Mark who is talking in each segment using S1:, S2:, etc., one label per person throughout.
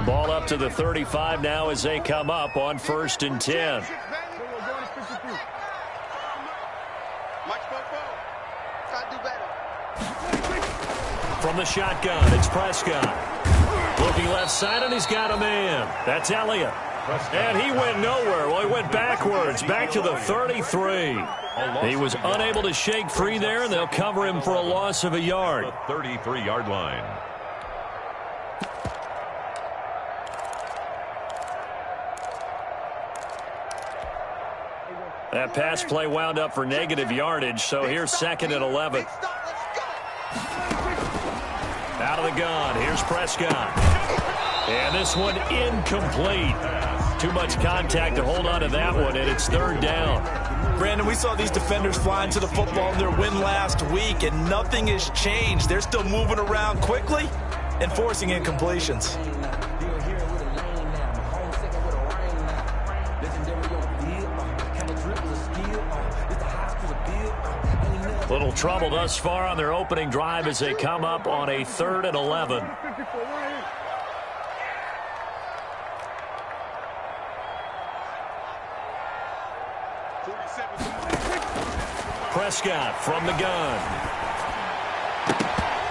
S1: Ball up to the 35 now as they come up on 1st and 10. From the shotgun, it's Prescott. Looking left side, and he's got a man. That's Elliott. And he went nowhere. Well, he went backwards, back to the 33. He was unable to shake free there, and they'll cover him for a loss of a yard.
S2: The 33-yard line.
S1: That pass play wound up for negative yardage, so here's 2nd and 11. Out of the gun, here's Prescott. And this one incomplete. Too much contact to hold on to that one, and it's 3rd down.
S3: Brandon, we saw these defenders flying to the football in their win last week, and nothing has changed. They're still moving around quickly and forcing incompletions.
S1: Little trouble thus far on their opening drive as they come up on a 3rd and 11. Prescott from the gun.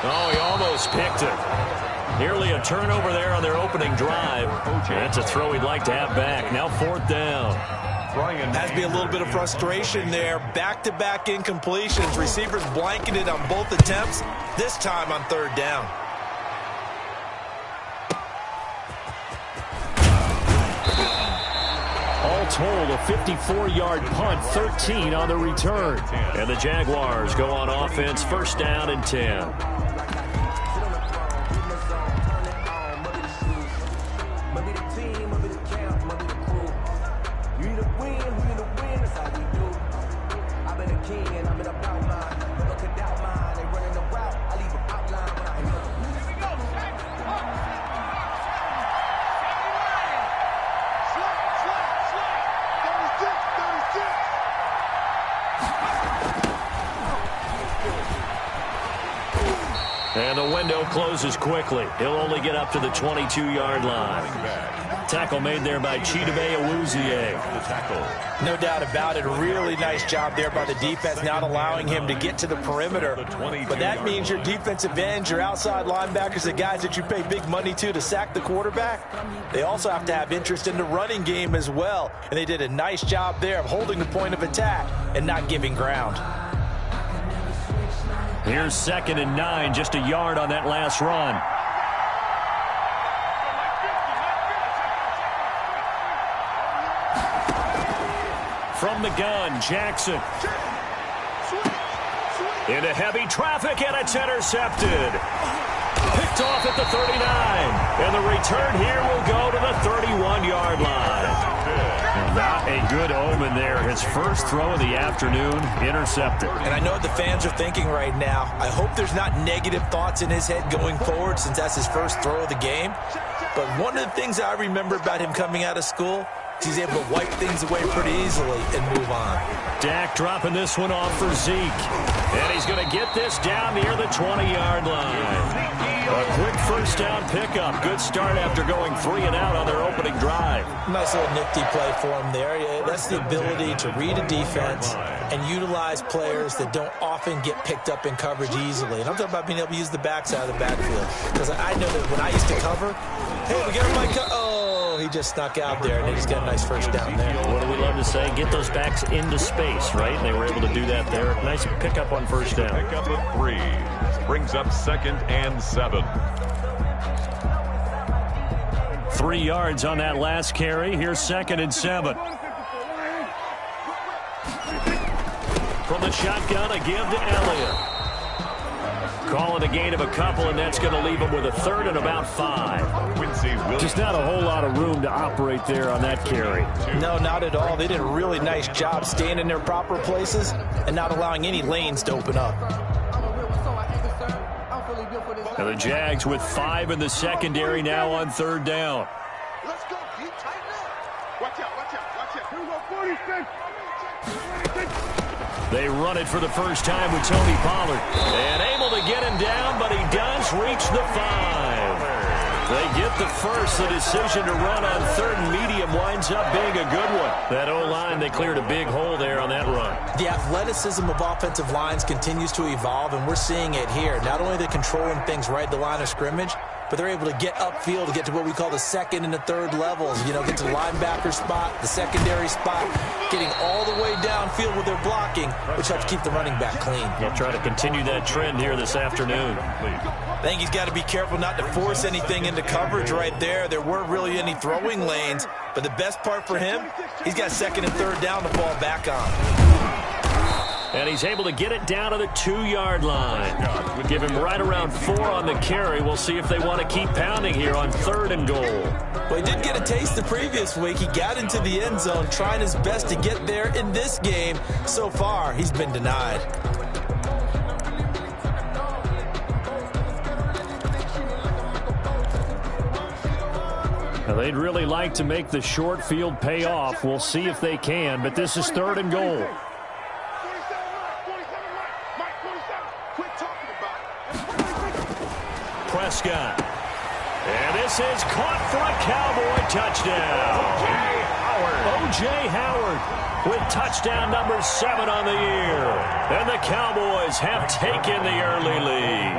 S1: Oh, he almost picked it. Nearly a turnover there on their opening drive. That's a throw he'd like to have back. Now 4th down.
S3: Has to be a little bit of frustration there. Back-to-back incompletions. Receivers blanketed on both attempts, this time on 3rd down.
S1: All told, a 54-yard punt, 13 on the return. And the Jaguars go on offense, 1st down and 10. And the window closes quickly. He'll only get up to the 22-yard line. Tackle made there by Chidobe Awuzie.
S3: No doubt about it. Really nice job there by the defense, not allowing him to get to the perimeter. But that means your defensive ends, your outside linebackers, the guys that you pay big money to sack the quarterback, they also have to have interest in the running game as well. And they did a nice job there of holding the point of attack and not giving ground.
S1: Here's 2nd and 9, just a yard on that last run. From the gun, Jackson. Into heavy traffic, and it's intercepted. Picked off at the 39. And the return here will go to the 31-yard line. Not a good omen there. His first throw of the afternoon, intercepted.
S3: And I know what the fans are thinking right now. I hope there's not negative thoughts in his head going forward since that's his first throw of the game. But one of the things I remember about him coming out of school, he's able to wipe things away pretty easily and move on.
S1: Dak dropping this one off for Zeke. And he's going to get this down near the 20-yard line. A quick 1st down pickup. Good start after going 3 and out on their opening drive.
S3: Nice little nifty play for him there. That's the ability to read a defense and utilize players that don't often get picked up in coverage easily. And I'm talking about being able to use the backside of the backfield. Because I know that when I used to cover, hey, we got him by oh, he just snuck out there, and they just got a nice 1st down there.
S1: What do we love to say? Get those backs into space, right? And they were able to do that there. Nice pickup on 1st down.
S2: Pickup of 3. Brings up 2nd and 7.
S1: 3 yards on that last carry. Here's 2nd and 7. From the shotgun, a give to Elliott. Call it a gain of a couple, and that's going to leave him with a 3rd and about 5. Just not a whole lot of room to operate there on that carry.
S3: No, not at all. They did a really nice job staying in their proper places and not allowing any lanes to open up.
S1: And the Jags with 5 in the secondary now on 3rd down. They run it for the first time with Tony Pollard. And able to get him down, but he does reach the 5. They get the first. The decision to run on third and medium winds up being a good one. That O-line, they cleared a big hole there on that run.
S3: The athleticism of offensive lines continues to evolve, and we're seeing it here. Not only are they controlling things right at the line of scrimmage, but they're able to get upfield to get to what we call the second and the third levels. You know, get to the linebacker spot, the secondary spot, getting all the way downfield with their blocking, which helps keep the running back clean.
S1: They'll try to continue that trend here this afternoon.
S3: I think he's got to be careful not to force anything into coverage right there. There weren't really any throwing lanes, but the best part for him, he's got second and third down to fall back on.
S1: And he's able to get it down to the 2-yard line. Would give him right around 4 on the carry. We'll see if they want to keep pounding here on third and goal.
S3: Well, he did get a taste the previous week. He got into the end zone, trying his best to get there in this game. So far, he's been denied.
S1: Now, they'd really like to make the short field pay off. We'll see if they can, but this is third and goal. Prescott. And this is caught for a Cowboy touchdown. O.J. Howard with touchdown number 7 on the year. And the Cowboys have taken the early lead.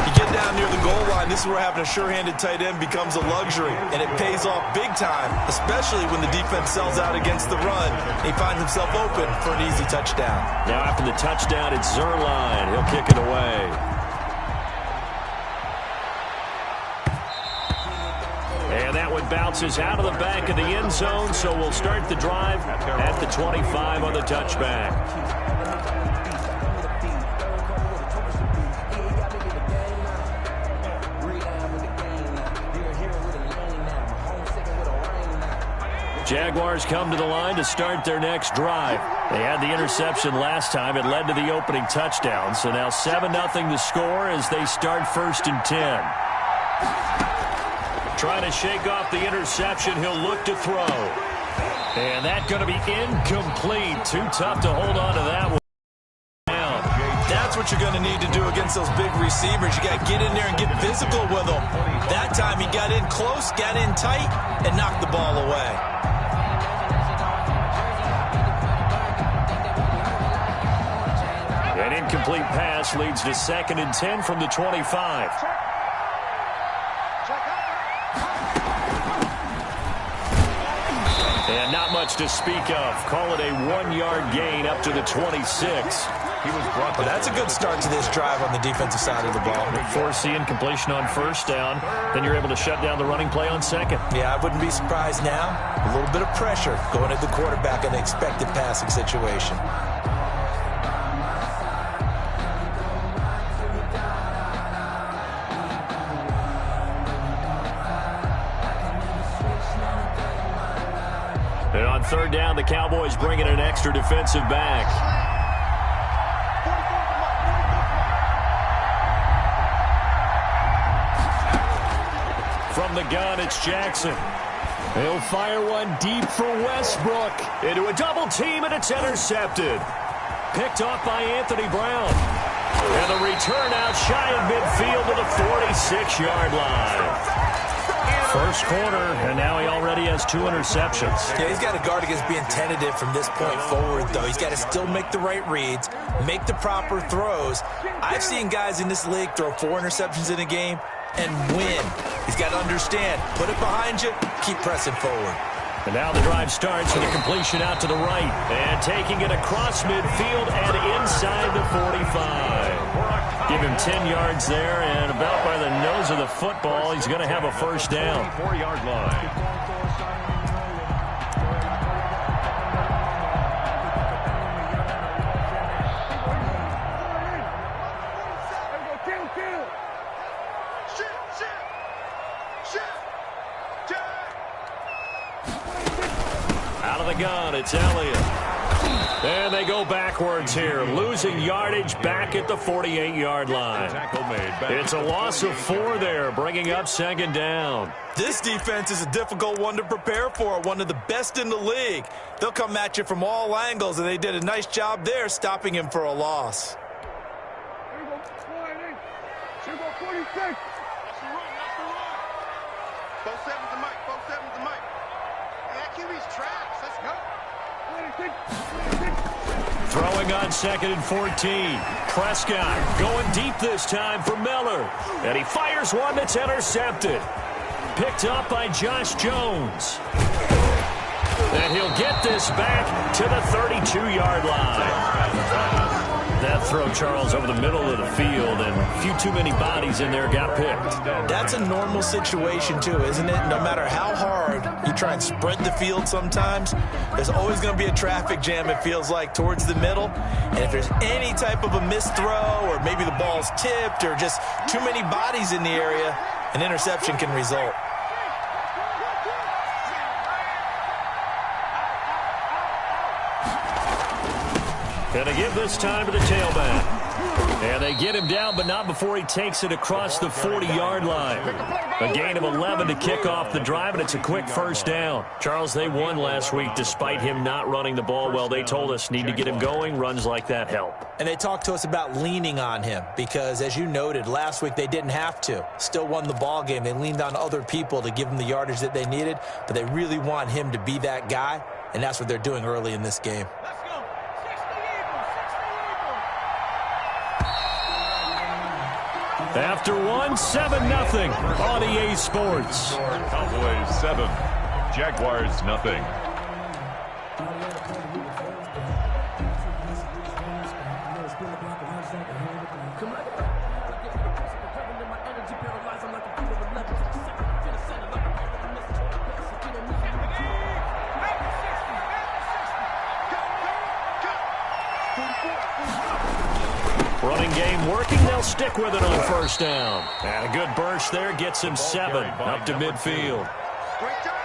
S3: You get down near the goal line, this is where having a sure-handed tight end becomes a luxury, and it pays off big time, especially when the defense sells out against the run. He finds himself open for an easy touchdown.
S1: Now after the touchdown, it's Zerline. He'll kick it away. And that one bounces out of the back of the end zone, so we'll start the drive at the 25 on the touchback. Jaguars come to the line to start their next drive. They had the interception last time. It led to the opening touchdown. So now 7-0 to score as they start 1st and 10. Trying to shake off the interception. He'll look to throw. And that's going to be incomplete. Too tough to hold on to that one.
S3: That's what you're going to need to do against those big receivers. You got to get in there and get physical with them. That time he got in close, got in tight, and knocked the ball away.
S1: An incomplete pass leads to 2nd and 10 from the 25. And not much to speak of. Call it a 1-yard gain up to the 26.
S3: But that's a good start to this drive on the defensive side of the ball.
S1: Force the incompletion on 1st down. Then you're able to shut down the running play on 2nd.
S3: Yeah, I wouldn't be surprised now. A little bit of pressure going at the quarterback in an expected passing situation.
S1: And on 3rd down, the Cowboys bring in an extra defensive back. From the gun, it's Jackson. He'll fire one deep for Westbrook. Into a double team, and it's intercepted. Picked off by Anthony Brown. And the return out shy of midfield to the 46-yard line. First quarter, and now he already has 2 interceptions.
S3: Yeah, he's got to guard against being tentative from this point forward, though. He's got to still make the right reads, make the proper throws. I've seen guys in this league throw 4 interceptions in a game and win. He's got to understand, put it behind you, keep pressing forward.
S1: And now the drive starts with a completion out to the right. And taking it across midfield and inside the 45. Give him 10 yards there, and about by the nose of the football, he's going to have a first down.
S2: 4-yard line.
S1: Out of the gun, it's Elliott. And they go backwards here, losing yardage back at the 48-yard line. It's a loss of 4 there, bringing up second down.
S3: This defense is a difficult one to prepare for, one of the best in the league. They'll come at you from all angles, and they did a nice job there stopping him for a loss.
S1: Throwing on 2nd and 14. Prescott going deep this time for Miller. And he fires one that's intercepted. Picked up by Josh Jones. And he'll get this back to the 32-yard line. That throw, Charles, over the middle of the field, and a few too many bodies in there got picked.
S3: That's a normal situation, too, isn't it? No matter how hard you try and spread the field sometimes, there's always going to be a traffic jam, it feels like, towards the middle. And if there's any type of a missed throw, or maybe the ball's tipped, or just too many bodies in the area, an interception can result.
S1: And they give this time to the tailback. And they get him down, but not before he takes it across the 40-yard line. A gain of 11 to kick off the drive, and it's a quick first down. Charles, they won last week despite him not running the ball well. They told us need to get him going. Runs like that help.
S3: And they talked to us about leaning on him because, as you noted, last week they didn't have to. Still won the ball game. They leaned on other people to give them the yardage that they needed, but they really want him to be that guy, and that's what they're doing early in this game.
S1: After one, 7-0 on EA Sports.
S2: Cowboys 7, Jaguars nothing.
S1: Running game working. They'll stick with it on first down. And a good burst there gets him 7 up to midfield.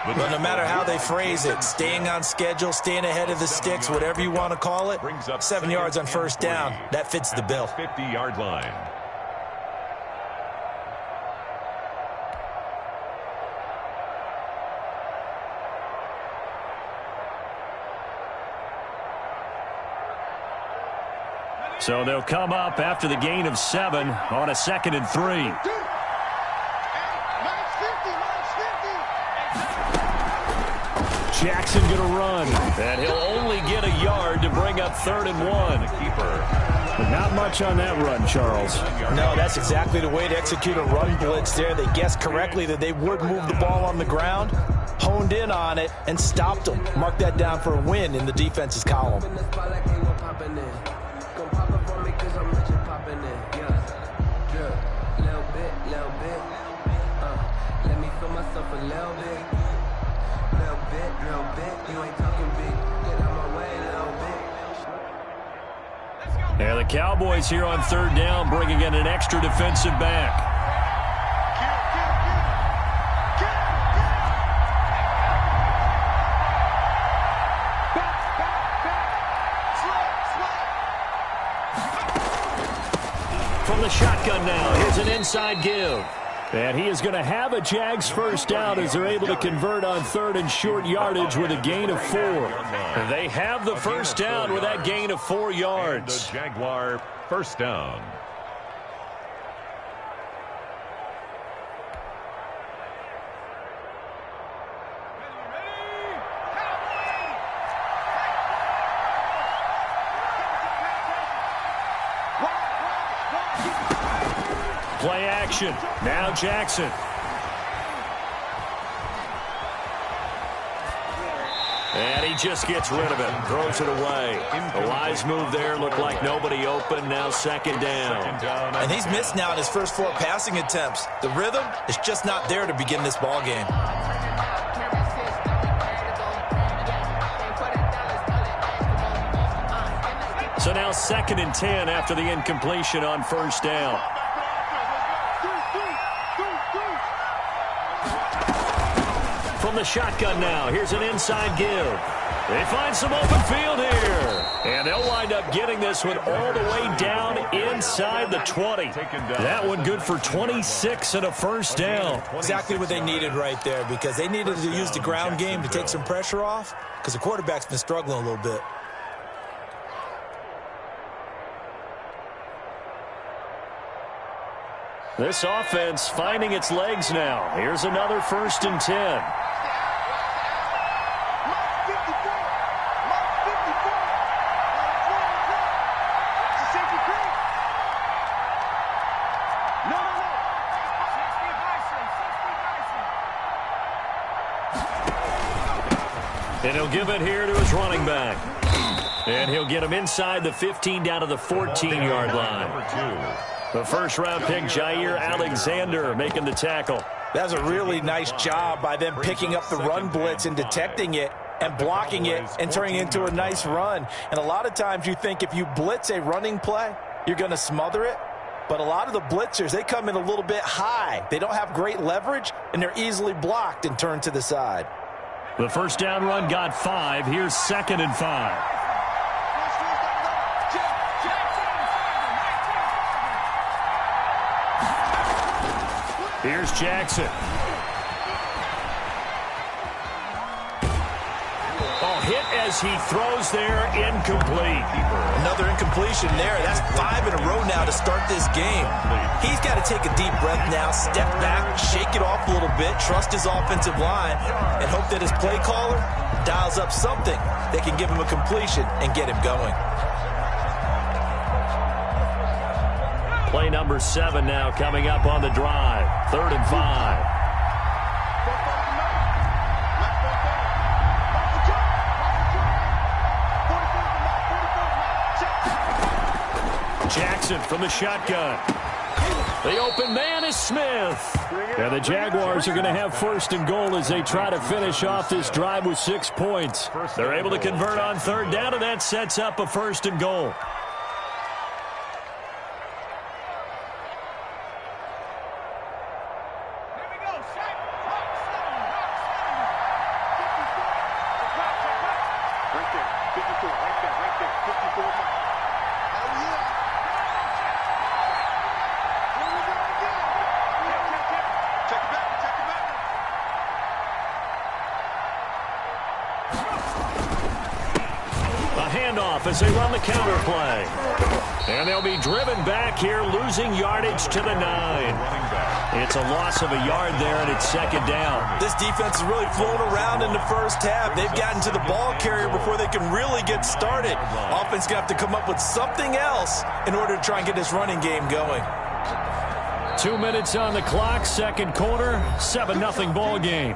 S3: But no matter how they phrase it, staying on schedule, staying ahead of the sticks, whatever you want to call it, 7 yards on first down, that fits the bill.
S2: 50-yard line.
S1: So they'll come up after the gain of 7 on a 2nd and 3. Jackson going to run, and he'll only get a yard to bring up 3rd and 1. But not much on that run, Charles.
S3: No, that's exactly the way to execute a run blitz there. They guessed correctly that they would move the ball on the ground, honed in on it, and stopped them. Mark that down for a win in the defense's column.
S1: And the Cowboys here on 3rd down, bringing in an extra defensive back. From the shotgun now, here's an inside give. And he is going to have a Jags first down as they're able to convert on 3rd and short yardage with a gain of 4. They have the first down with that gain of 4 yards.
S2: The Jaguar first down.
S1: Play action. Now Jackson. And he just gets rid of it. Throws it away. A wise move there. Looked like nobody open. Now 2nd down.
S3: And he's missed now in his first 4 passing attempts. The rhythm is just not there to begin this ball game.
S1: So now 2nd and 10 after the incompletion on first down. From the shotgun now, here's an inside give. They find some open field here. And they'll wind up getting this one all the way down inside the 20. That one good for 26 and a first down.
S3: Exactly what they needed right there, because they needed to use the ground game to take some pressure off, because the quarterback's been struggling a little bit.
S1: This offense finding its legs now. Here's another 1st and 10. And he'll give it here to his running back. And he'll get him inside the 15 down to the 14-yard line. The first-round pick, Jair Alexander, making the tackle.
S3: That was a really nice job by them picking up the run blitz and detecting it and blocking it and turning it into a nice run. And a lot of times you think if you blitz a running play, you're going to smother it. But a lot of the blitzers, they come in a little bit high. They don't have great leverage, and they're easily blocked and turned to the side.
S1: The first down run got 5. Here's 2nd and 5. Here's Jackson. Oh, hit as he throws there, incomplete.
S3: Another incompletion there. That's 5 in a row now to start this game. He's got to take a deep breath now, step back, shake it off a little bit, trust his offensive line, and hope that his play caller dials up something that can give him a completion and get him going.
S1: Play number 7 now coming up on the drive. 3rd and 5. Jackson from the shotgun. The open man is Smith. And the Jaguars are going to have 1st and goal as they try to finish off this drive with 6 points. They're able to convert on 3rd down, and that sets up a 1st and goal. As they run the counter play. And they'll be driven back here, losing yardage to the 9. It's a loss of a yard there, and it's 2nd down.
S3: This defense is really flown around in the first half. They've gotten to the ball carrier before they can really get started. Offense going to have to come up with something else in order to try and get this running game going.
S1: 2 minutes on the clock, 2nd quarter, 7-0 ball game.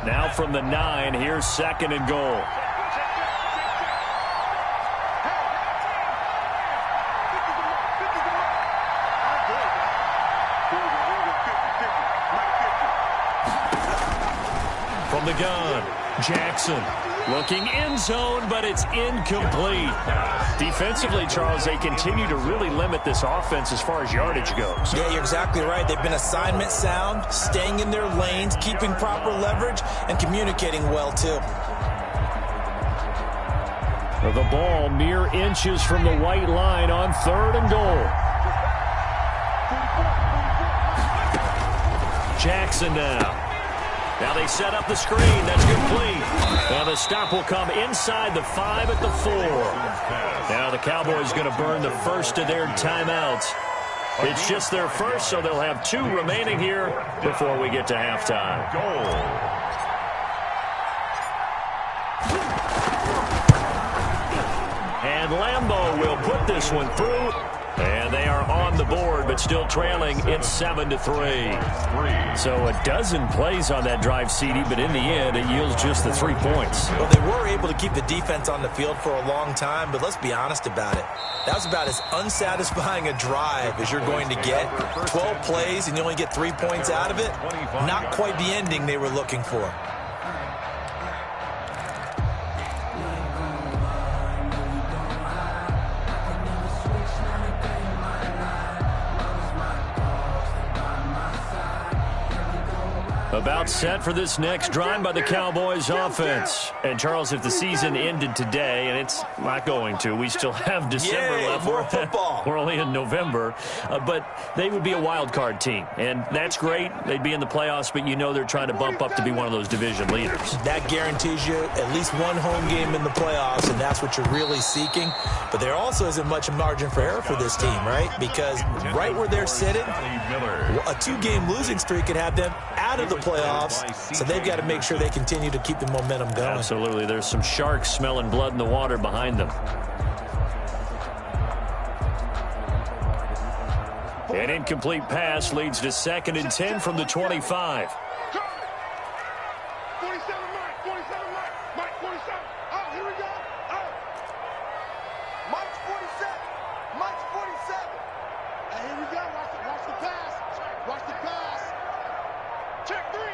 S1: Now from the 9, here's 2nd and goal. From the gun, Jackson looking end zone, but it's incomplete. Defensively, Charles, they continue to really limit this offense as far as yardage goes.
S3: Yeah, you're exactly right. They've been assignment sound, staying in their lanes, keeping proper leverage, and communicating well, too.
S1: The ball mere inches from the white line on 3rd and goal. Jackson now. Now they set up the screen. That's complete. And the stop will come inside the 5 at the 4. Now the Cowboys going to burn the first of their timeouts. It's just their first, so they'll have 2 remaining here before we get to halftime. And Lambeau will put this one through. And they are on the board, but still trailing. It's 7-3. So a dozen plays on that drive, CD, but in the end, it yields just the 3 points.
S3: Well, they were able to keep the defense on the field for a long time, but let's be honest about it. That was about as unsatisfying a drive as you're going to get. 12 plays, and you only get 3 points out of it. Not quite the ending they were looking for.
S1: About set for this next drive by the Cowboys offense. And, Charles, if the season ended today, and it's not going to, we still have December left.
S3: More football.
S1: We're only in November. But they would be a wild card team. And that's great. They'd be in the playoffs, but you know they're trying to bump up to be one of those division leaders.
S3: That guarantees you at least one home game in the playoffs, and that's what you're really seeking. But there also isn't much margin for error for this team, right? Because right where they're sitting, a 2-game losing streak could have them out of the playoffs, so they've got to make sure they continue to keep the momentum going.
S1: Absolutely. There's some sharks smelling blood in the water behind them. An incomplete pass leads to 2nd and 10 from the 25.
S4: 47, Mike, 47. Oh, here we go. Oh. Mike's 47. Mike's 47. And here we go. Watch the pass. Watch the pass. Check three.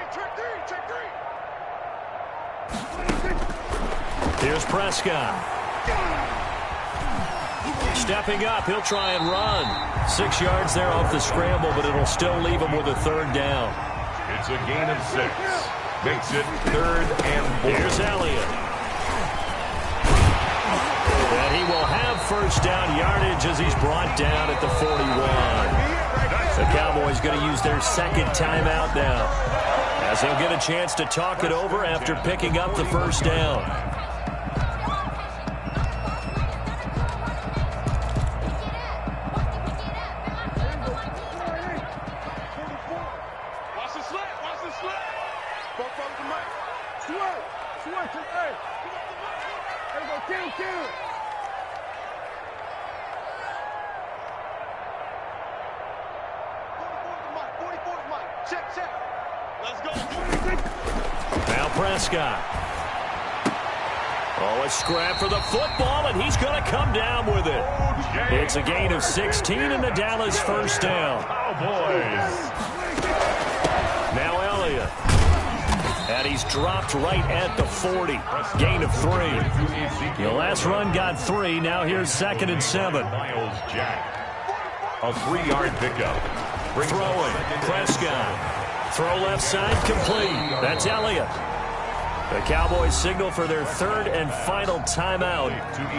S1: Here's Prescott. Stepping up, he'll try and run. 6 yards there off the scramble, but it'll still leave him with a 3rd down.
S2: It's a gain of 6. Makes it 3rd and 4.
S1: Here's Elliott. And he will have 1st down yardage as he's brought down at the 41. The Cowboys going to use their 2nd timeout now, as he'll get a chance to talk it over after picking up the 1st down. Now Prescott. Oh, a scrap for the football, and he's going to come down with it. It's a gain of 16 and the Dallas 1st down.
S2: Cowboys.
S1: Now Elliott. And he's dropped right at the 40. Gain of 3. The last run got 3. Now here's 2nd and 7.
S2: Miles Jack. A 3-yard pickup.
S1: Throwing. Prescott. Throw left side complete. That's Elliott. The Cowboys signal for their 3rd and final timeout,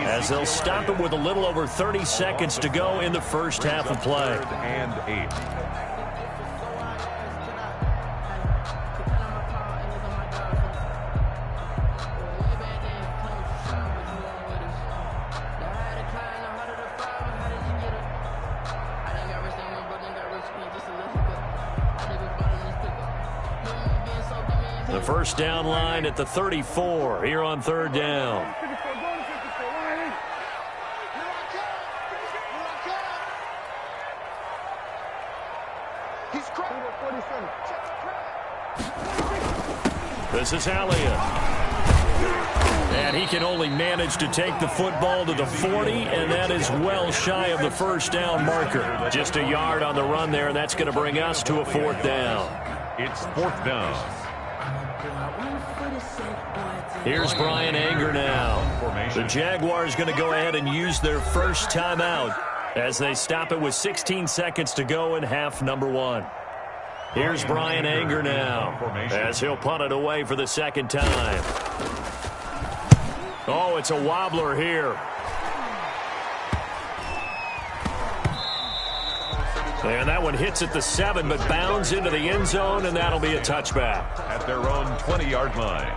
S1: as they'll stop it with a little over 30 seconds to go in the first half of play.
S2: 3rd and 8.
S1: The 1st down line at the 34 here on 3rd down. This is Elliott. And he can only manage to take the football to the 40, and that is well shy of the 1st down marker. Just a yard on the run there, and that's going to bring us to a 4th down.
S2: It's 4th down.
S1: Here's Brian Anger now. The Jaguars going to go ahead and use their 1st timeout as they stop it with 16 seconds to go in half number 1. Here's Brian Anger now as he'll punt it away for the 2nd time. Oh, it's a wobbler here. And that one hits at the 7, but bounds into the end zone, and that'll be a touchback.
S2: At their own 20-yard line.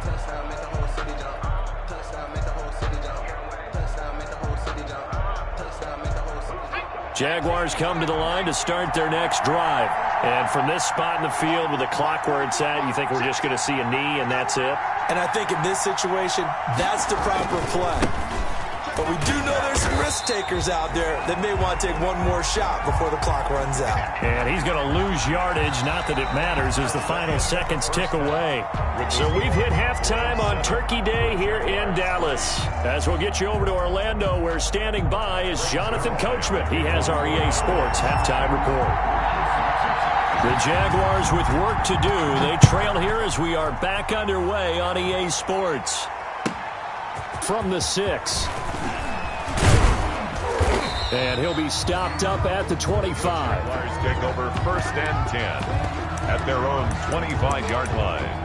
S1: Jaguars come to the line to start their next drive. And from this spot in the field with the clock where it's at, you think we're just going to see a knee and that's it?
S3: And I think in this situation, that's the proper play. But we do know there's some risk takers out there that may want to take one more shot before the clock runs out.
S1: And he's going to lose yardage, not that it matters, as the final seconds tick away. So we've hit halftime on Turkey Day here in Dallas. As we'll get you over to Orlando, where standing by is Jonathan Coachman. He has our EA Sports halftime report. The Jaguars with work to do. They trail here as we are back underway on EA Sports. From the 6. And he'll be stopped up at the 25.
S2: Jaguars take over 1st and 10. at their own 25-yard line.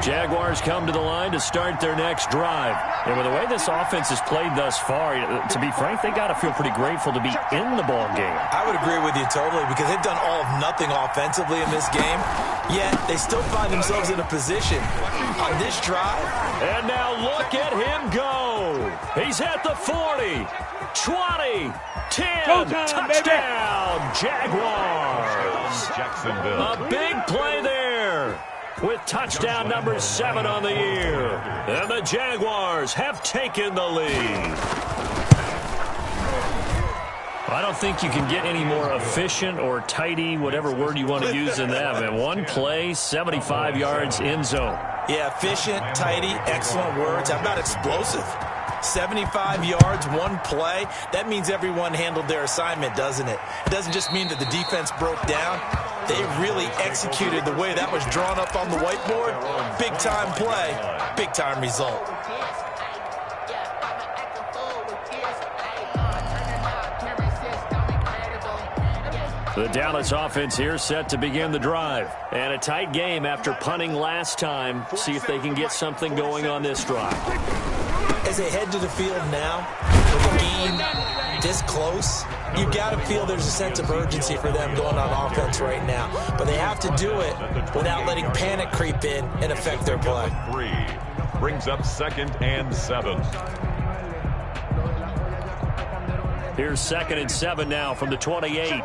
S1: Jaguars come to the line to start their next drive. And with the way this offense has played thus far, to be frank, they got to feel pretty grateful to be in the ball game.
S3: I would agree with you totally because they've done all of nothing offensively in this game, yet they still find themselves in a position on this drive.
S1: And now look at him go. He's at the 40, 20, 10, touchdown, Jaguars.
S2: Jacksonville.
S1: A big play there, with touchdown number 7 on the year. And the Jaguars have taken the lead. I don't think you can get any more efficient or tidy, whatever word you want to use in that. Man, one play, 75 yards in zone.
S3: Yeah, efficient, tidy, excellent words. How about explosive? 75 yards, one play. That means everyone handled their assignment, doesn't it? It doesn't just mean that the defense broke down. They really executed the way that was drawn up on the whiteboard. Big-time play, big-time result.
S1: The Dallas offense here set to begin the drive. And a tight game after punting last time. See if they can get something going on this drive.
S3: As they head to the field now, with the game this close, you got to feel there's a sense of urgency for them going on offense right now. But they have to do it without letting panic creep in and affect their play.
S2: 3 brings up 2nd and 7.
S1: Here's 2nd and 7 now from the 28.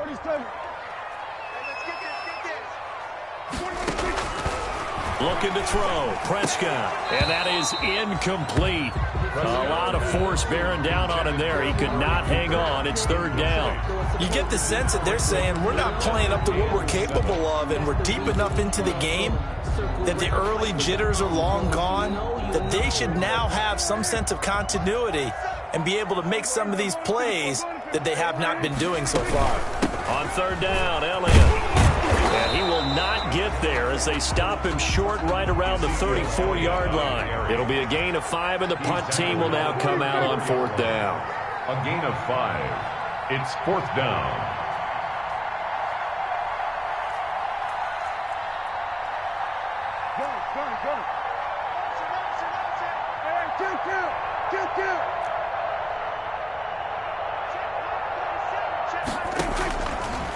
S1: Looking to throw, Prescott, and that is incomplete. A lot of force bearing down on him there. He could not hang on. It's 3rd down.
S3: You get the sense that they're saying we're not playing up to what we're capable of, and we're deep enough into the game that the early jitters are long gone, that they should now have some sense of continuity and be able to make some of these plays that they have not been doing so far.
S1: On 3rd down, Elliott. And he will not get there as they stop him short right around the 34-yard line. It'll be a gain of 5, and the punt team will now come out on 4th down.
S2: A gain of 5. It's 4th down.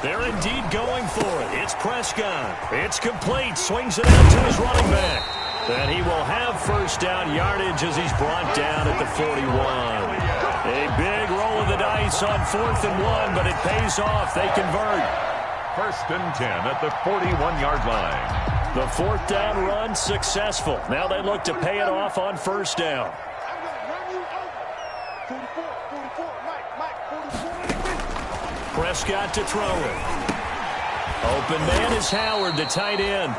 S1: They're indeed going for it. It's Prescott. It's complete. Swings it out to his running back. And he will have 1st down yardage as he's brought down at the 41. A big roll of the dice on 4th and 1, but it pays off. They convert.
S2: 1st and 10 at the 41-yard line.
S1: The 4th down run successful. Now they look to pay it off on 1st down. Prescott to throw it. Open man is Howard, the tight end.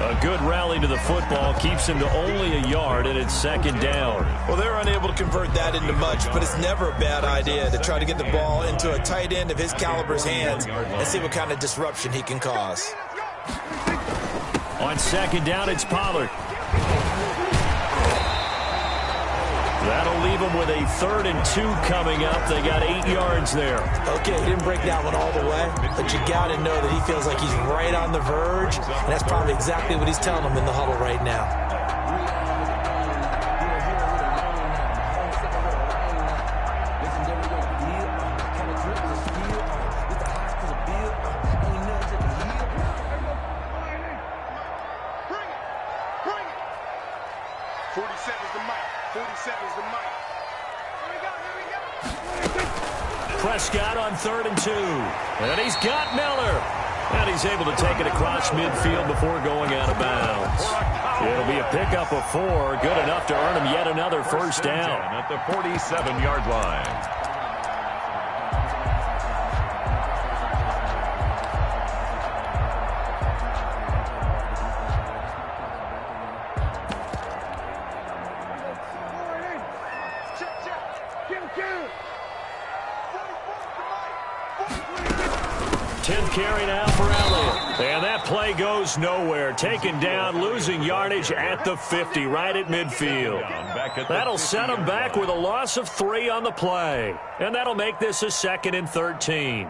S1: A good rally to the football keeps him to only a yard, and it's 2nd down.
S3: Well, they're unable to convert that into much, but it's never a bad idea to try to get the ball into a tight end of his caliber's hands and see what kind of disruption he can cause.
S1: On 2nd down, it's Pollard. That'll leave them with a 3rd and 2 coming up. They got 8 yards there.
S3: Okay, he didn't break that one all the way, but you got to know that he feels like he's right on the verge, and that's probably exactly what he's telling them in the huddle right now.
S1: Prescott on 3rd and 2. And he's got Miller. And he's able to take it across midfield before going out of bounds. It'll be a pickup of 4. Good enough to earn him yet another 1st down.
S2: At the 47-yard line.
S1: 10th carry now for Elliott. And that play goes nowhere. Taken down, losing yardage at the 50, right at midfield. That'll set him back with a loss of 3 on the play. And that'll make this a 2nd and 13.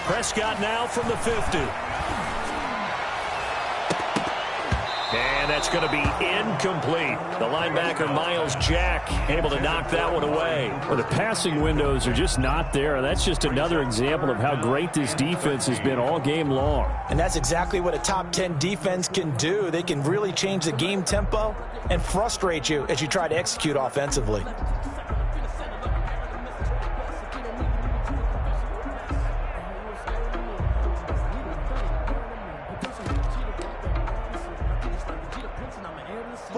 S1: Prescott now from the 50. And that's going to be incomplete. The linebacker, Miles Jack, able to knock that one away.
S5: Well, the passing windows are just not there. And that's just another example of how great this defense has been all game long.
S3: And that's exactly what a top 10 defense can do. They can really change the game tempo and frustrate you as you try to execute offensively.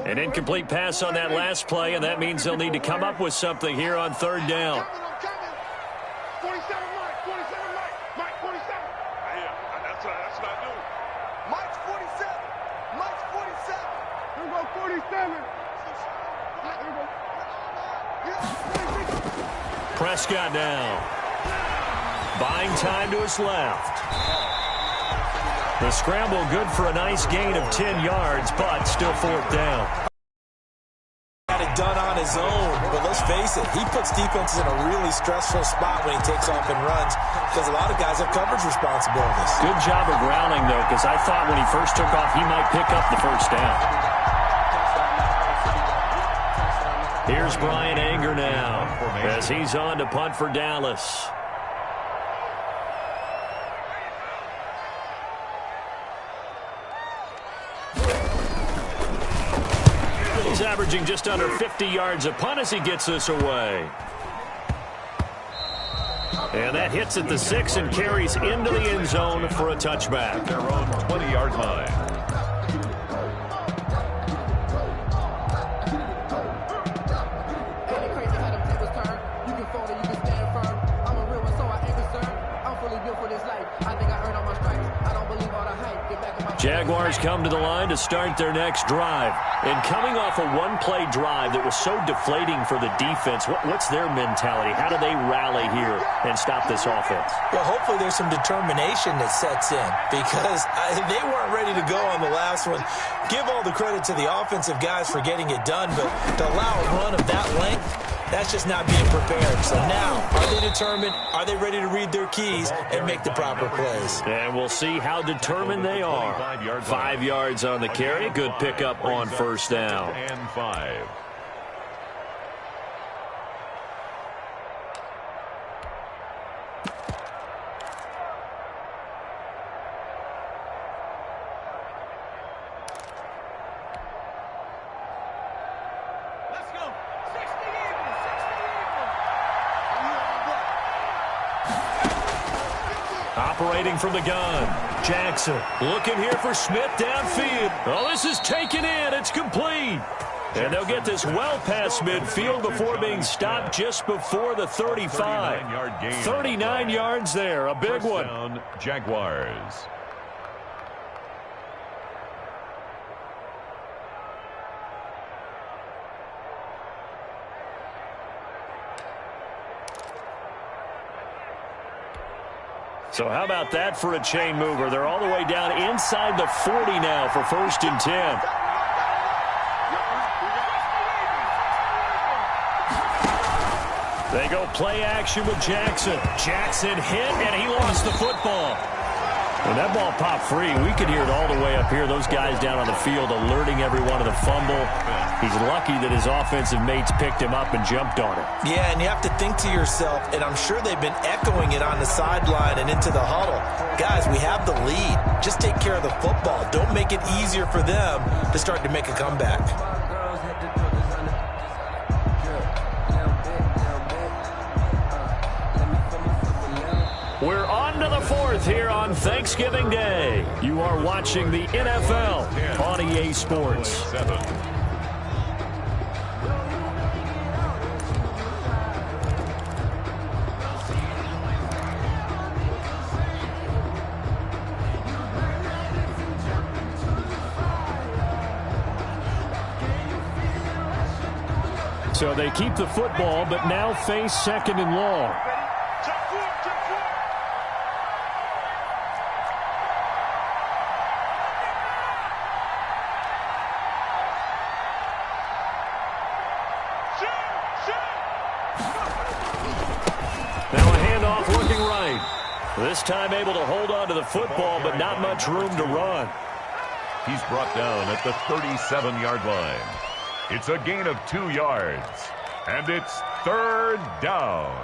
S1: An incomplete pass on that last play, and that means they'll need to come up with something here on 3rd down.
S4: 47 Mike, 47 Mike, 47. Yeah, that's what I do. Mike's 47. Mike's 47. Here we go, 47.
S1: Prescott now. Buying time to his left. The scramble good for a nice gain of 10 yards, but still 4th down.
S3: Got it done on his own, but let's face it, he puts defenses in a really stressful spot when he takes off and runs because a lot of guys have coverage responsibilities.
S1: Good job of grounding, though, because I thought when he first took off, he might pick up the 1st down. Here's Brian Anger now as he's on to punt for Dallas. He's averaging just under 50 yards a punt as he gets this away. And that hits at the 6 and carries into the end zone for a touchback.
S2: Their own 20-yard line.
S1: Jaguars come to the line to start their next drive. And coming off a one-play drive that was so deflating for the defense, what's their mentality? How do they rally here and stop this offense?
S3: Well, hopefully there's some determination that sets in because they weren't ready to go on the last one. Give all the credit to the offensive guys for getting it done, but to allow a run of that length, that's just not being prepared. So now, are they determined? Are they ready to read their keys and make the proper plays?
S1: And we'll see how determined they are. 5 yards on the carry. Good pickup on 1st down.
S2: And 5.
S1: Operating from the gun, Jackson looking here for Smith downfield. Oh, this is taken in. It's complete. And they'll get this well past midfield before being stopped just before the 35. 39 yards there, a big one.
S2: Down, Jaguars.
S1: So how about that for a chain mover? They're all the way down inside the 40 now for 1st and 10. They go play action with Jackson. Jackson hit, and he lost the football. When that ball popped free, we could hear it all the way up here. Those guys down on the field alerting everyone of the fumble. He's lucky that his offensive mates picked him up and jumped on it.
S3: Yeah, and you have to think to yourself, and I'm sure they've been echoing it on the sideline and into the huddle. Guys, we have the lead. Just take care of the football. Don't make it easier for them to start to make a comeback.
S1: We're on to the 4th here on Thanksgiving Day. You are watching the NFL on EA Sports.
S2: 7.
S5: So they keep the football, but now face 2nd and long.
S1: Now a handoff looking right. This time able to hold on to the football, but not much room to run.
S2: He's brought down at the 37-yard line. It's a gain of 2 yards, and it's 3rd down.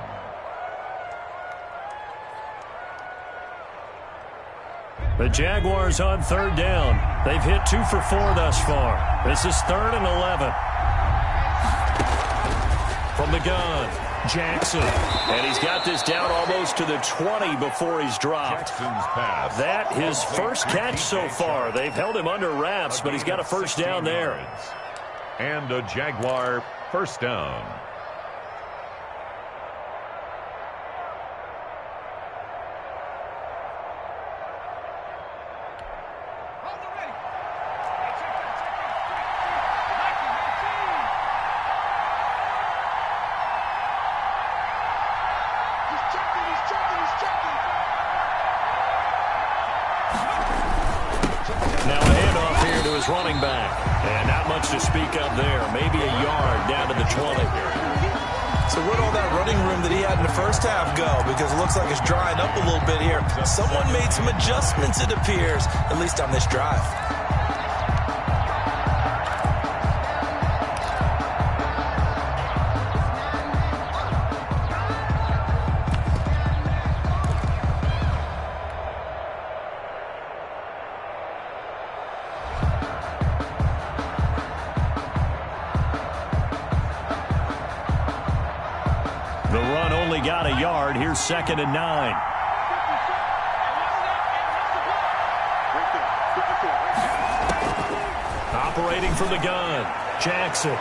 S1: The Jaguars on 3rd down. They've hit 2 for 4 thus far. This is 3rd and 11. From the gun, Jackson. And he's got this down almost to the 20 before he's dropped.
S2: Jackson's pass.
S1: That his first catch so far. They've held him under wraps, but he's got a first down there.
S2: And a Jaguar first down.
S1: Running back. And not much to speak of there. Maybe a yard down to the 20.
S3: So where'd all that running room that he had in the first half go? Because it looks like it's drying up a little bit here. Someone made some adjustments, it appears, at least on this drive.
S1: Got a yard. Here's 2nd and 9. Operating from the gun, Jackson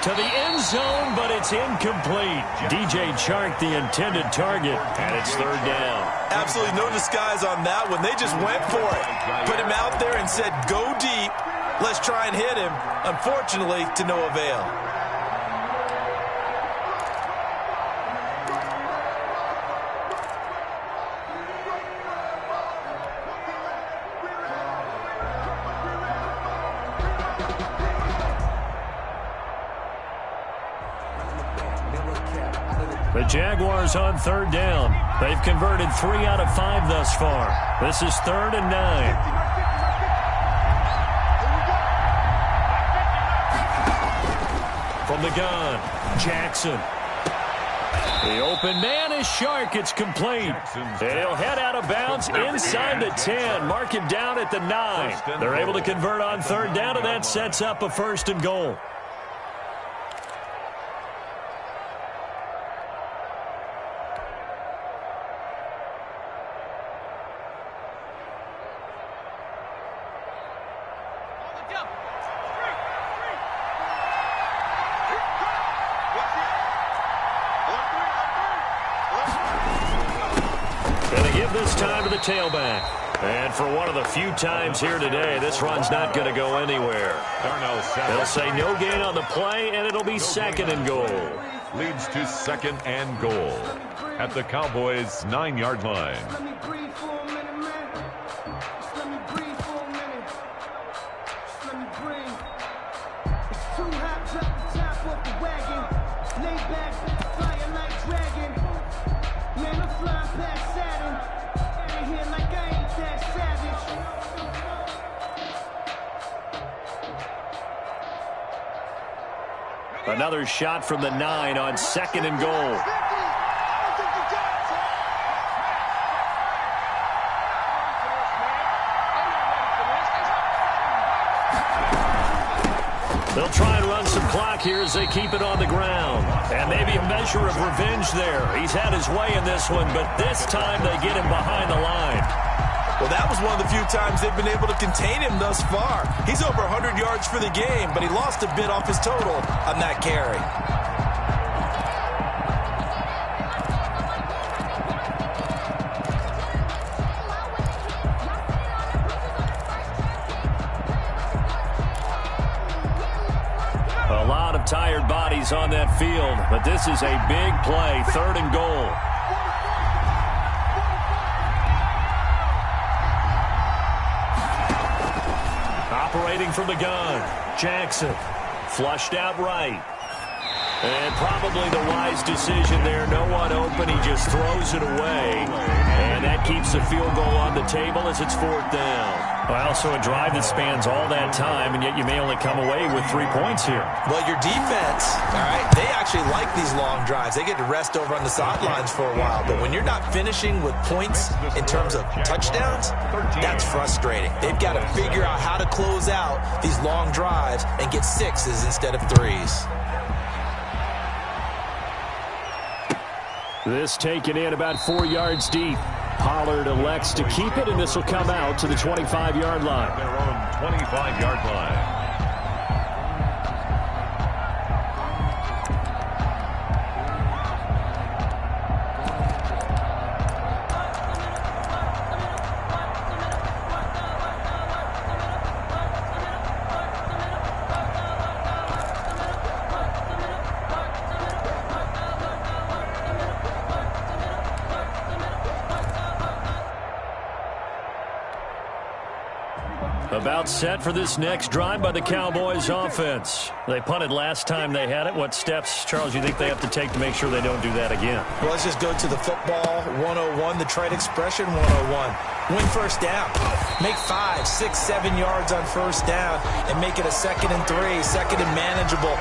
S1: to the end zone, but it's incomplete. DJ Chark, the intended target, and it's 3rd down.
S3: Absolutely no disguise on that one. They just went for it. Put him out there and said, go deep. Let's try and hit him. Unfortunately, to no avail.
S1: The Jaguars on 3rd down. They've converted 3 out of 5 thus far. This is 3rd and 9. From the gun, Jackson. The open man is Shark. It's complete. And he'll head out of bounds inside the 10. Mark him down at the 9. They're able to convert on 3rd down, and that sets up a 1st and goal. This time to the tailback. And for one of the few times here today, this run's not going to go anywhere. They'll say no gain on the play, and it'll be 2nd and goal.
S2: Leads to 2nd and goal at the Cowboys' 9-yard line.
S1: Another shot from the 9 on 2nd and goal. They'll try and run some clock here as they keep it on the ground. And maybe a measure of revenge there. He's had his way in this one, but this time they get him behind the line.
S3: Well, that was one of the few times they've been able to contain him thus far. He's over 100 yards for the game, but he lost a bit off his total on that carry.
S1: A lot of tired bodies bodies on that field, but this is a big play, 3rd and goal. Operating from the gun, Jackson. Flushed out right. And probably the wise decision there. No one open. He just throws it away. And that keeps the field goal on the table as it's 4th down.
S5: Well, so a drive that spans all that time, and yet you may only come away with 3 points here.
S3: Well, your defense, all right, they actually like these long drives. They get to rest over on the sidelines for a while. But when you're not finishing with points in terms of touchdowns, that's frustrating. They've got to figure out how to close out these long drives and get 6s instead of 3s.
S5: This taken in about 4 yards deep. Pollard elects to keep it, and this will come out to the 25-yard line.
S2: Their own 25-yard line.
S1: About set for this next drive by the Cowboys offense. They punted last time they had it. What steps, Charles, you think they have to take to make sure they don't do that again?
S3: Well, let's just go to the football 101, the trade expression 101. Win first down. Make 5, 6, 7 yards on first down and make it a 2nd and 3, 2nd and manageable.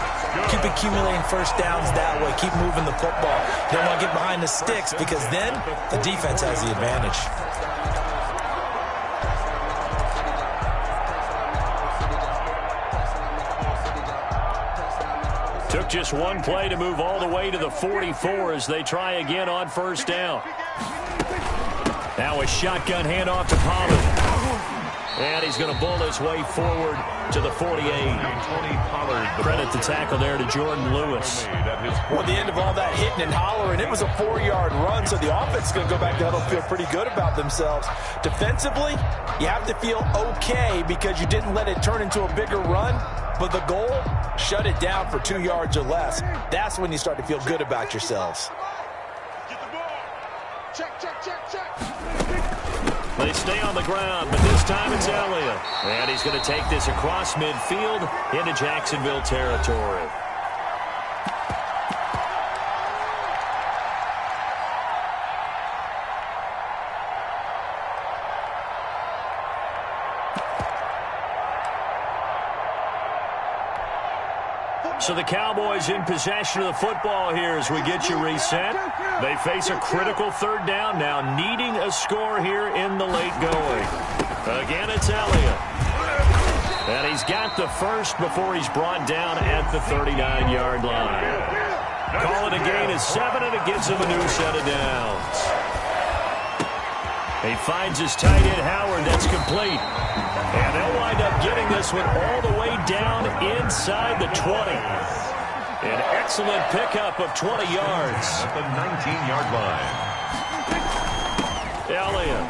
S3: Keep accumulating first downs that way. Keep moving the football. You don't want to get behind the sticks because then the defense has the advantage.
S1: Took just one play to move all the way to the 44 as they try again on first down. Now a shotgun handoff to Pollard. And he's going to bull his way forward to the 48. Credit the tackle there to Jordan Lewis.
S3: Well, the end of all that hitting and hollering, it was a 4-yard run, so the offense is going to go back to huddle and feel pretty good about themselves. Defensively, you have to feel okay because you didn't let it turn into a bigger run, but the goal, shut it down for 2 yards or less. That's when you start to feel good about yourselves.
S4: Get the ball. Check, check, check, check.
S1: They stay on the ground, but this time it's Elliott. And he's going to take this across midfield into Jacksonville territory. So the Cowboys in possession of the football here as we get you reset. They face a critical 3rd down now, needing a score here in the late going. Again, it's Elliott. And he's got the first before he's brought down at the 39-yard line. Call it a gain of 7, and it gives him a new set of downs. He finds his tight end, Howard. That's complete. And they'll wind up getting this one all the way down inside the 20. An excellent pickup of 20 yards.
S2: At the 19-yard line.
S1: Elliott.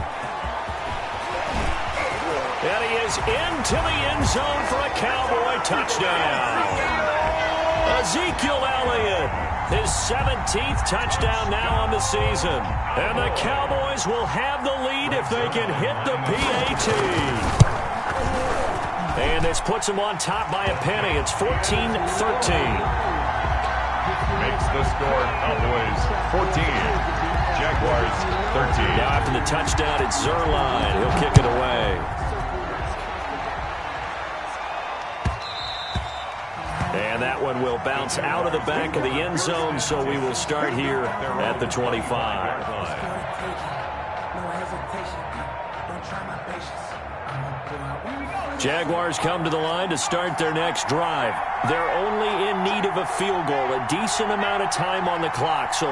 S1: And he is into the end zone for a Cowboy touchdown. Ezekiel Elliott, his 17th touchdown now on the season. And the Cowboys will have the lead if they can hit the PAT. And this puts them on top by a penny. It's 14-13.
S2: Makes the score Cowboys 14. Jaguars 13.
S1: Now after the touchdown, it's Zerline. He'll kick it away. And that one will bounce out of the back of the end zone, so we will start here at the 25. Jaguars come to the line to start their next drive. They're only in need of a field goal, a decent amount of time on the clock. So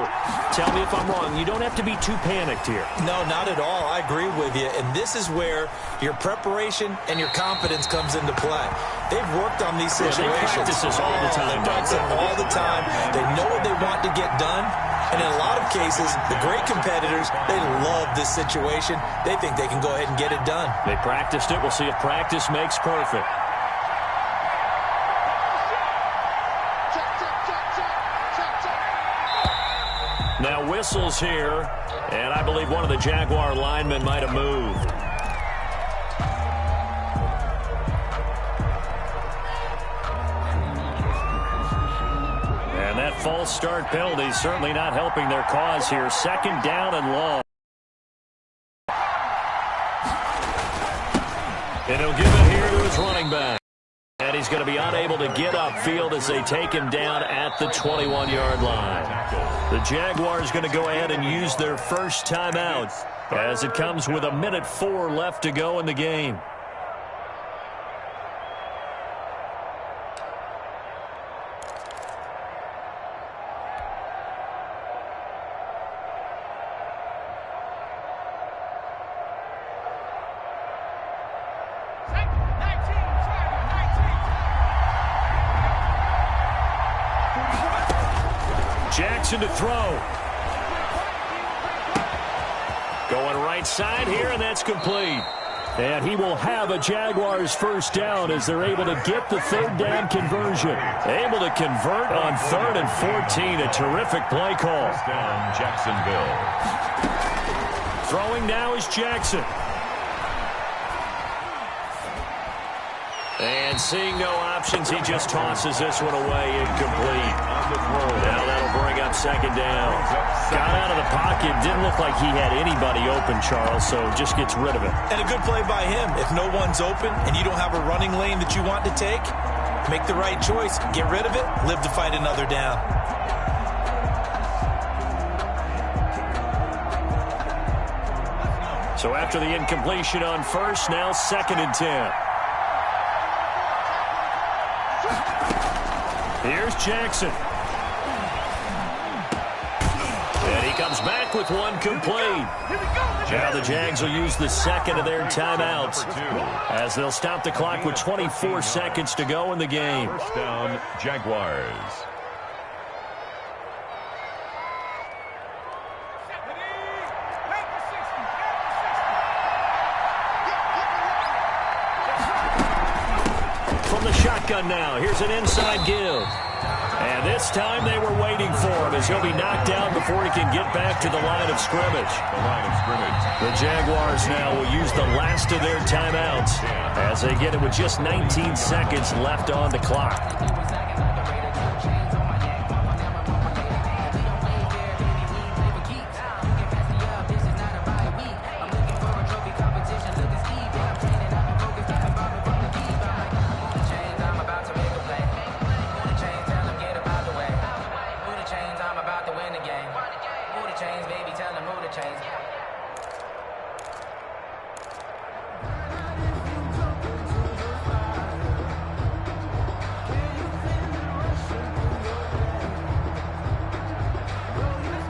S1: tell me if I'm wrong. You don't have to be too panicked here.
S3: No, not at all. I agree with you. And this is where your preparation and your confidence comes into play. They've worked on these situations.
S1: They practice this all the time.
S3: They practice it all the time. They know what they want to get done. And in a lot of cases, the great competitors, they love this situation. They think they can go ahead and get it done.
S1: They practiced it. We'll see if practice makes perfect.
S4: Check, check, check.
S1: Now whistles here, and I believe one of the Jaguar linemen might have moved. And that false start penalty certainly not helping their cause here. Second down and long. And he'll give it here to his running back. And he's going to be unable to get upfield as they take him down at the 21-yard line. The Jaguars going to go ahead and use their first timeout as it comes with 1:04 left to go in the game. Jackson to throw. Going right side here, and that's complete. And he will have a Jaguars first down as they're able to get the third down conversion. Able to convert on 3rd and 14. A terrific play call.
S2: First down, Jacksonville.
S1: Throwing now is Jackson. And seeing no options, he just tosses this one away, incomplete. Now that'll bring up second down. Got out of the pocket, didn't look like he had anybody open, Charles, so just gets rid of it.
S3: And a good play by him. If no one's open and you don't have a running lane that you want to take, make the right choice, get rid of it, live to fight another down.
S1: So after the incompletion on first, now 2nd and 10. Here's Jackson. And he comes back with one complete. Now the Jags will use the second of their timeouts as they'll stop the clock with 24 seconds to go in the game.
S2: First down, Jaguars.
S1: From the shotgun now, here's an inside give. And this time they were waiting for him as he'll be knocked down before he can get back to the line of scrimmage. The Jaguars now will use the last of their timeouts as they get it with just 19 seconds left on the clock.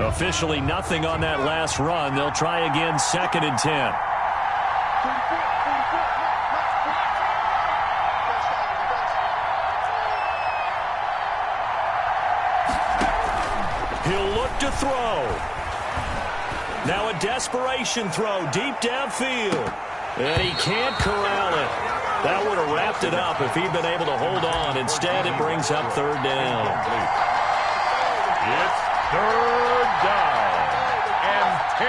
S1: Officially nothing on that last run. They'll try again 2nd and 10. He'll look to throw. Now a desperation throw deep downfield. And he can't corral it. That would have wrapped it up if he'd been able to hold on. Instead, it brings up 3rd down.
S2: It's 3rd down and 10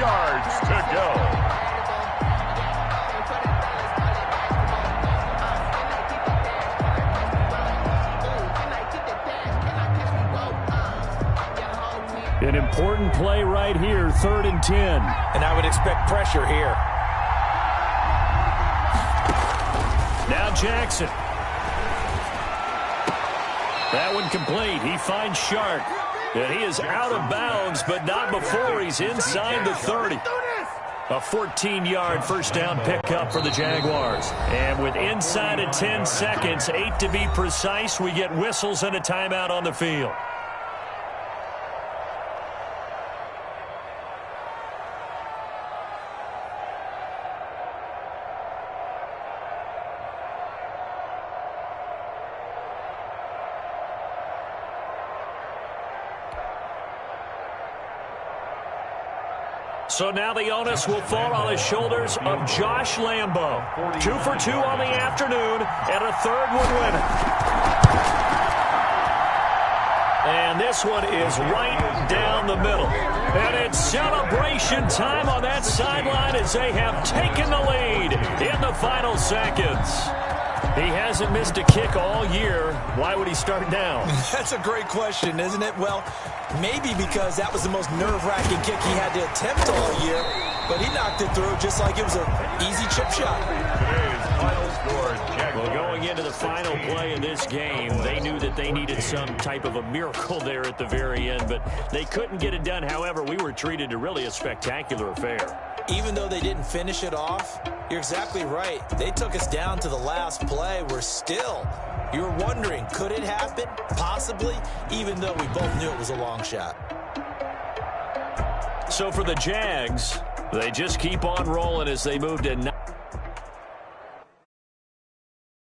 S2: yards to go.
S5: An important play right here, 3rd and 10.
S3: And I would expect pressure here.
S1: Now Jackson. That one complete. He finds Shark. And he is out of bounds, but not before he's inside the 30. A 14-yard first down pickup for the Jaguars. And with inside of 10 seconds, 8 to be precise, we get whistles and a timeout on the field. So now the onus will fall on the shoulders of Josh Lambo. 2 for 2 on the afternoon, and a 3rd would win it. And this one is right down the middle. And it's celebration time on that sideline as they have taken the lead in the final seconds. He hasn't missed a kick all year. Why would he start now?
S3: That's a great question, isn't it? Well, maybe because that was the most nerve-wracking kick he had to attempt all year, but he knocked it through just like it was an easy chip shot.
S2: Today's final score,
S1: Well, going into the final play of this game, they knew that they needed some type of a miracle there at the very end, but they couldn't get it done. However, we were treated to really a spectacular affair.
S3: Even though they didn't finish it off, you're exactly right. They took us down to the last play. You're wondering, could it happen? Possibly, even though we both knew it was a long shot.
S1: So for the Jags, they just keep on rolling as they move to 9.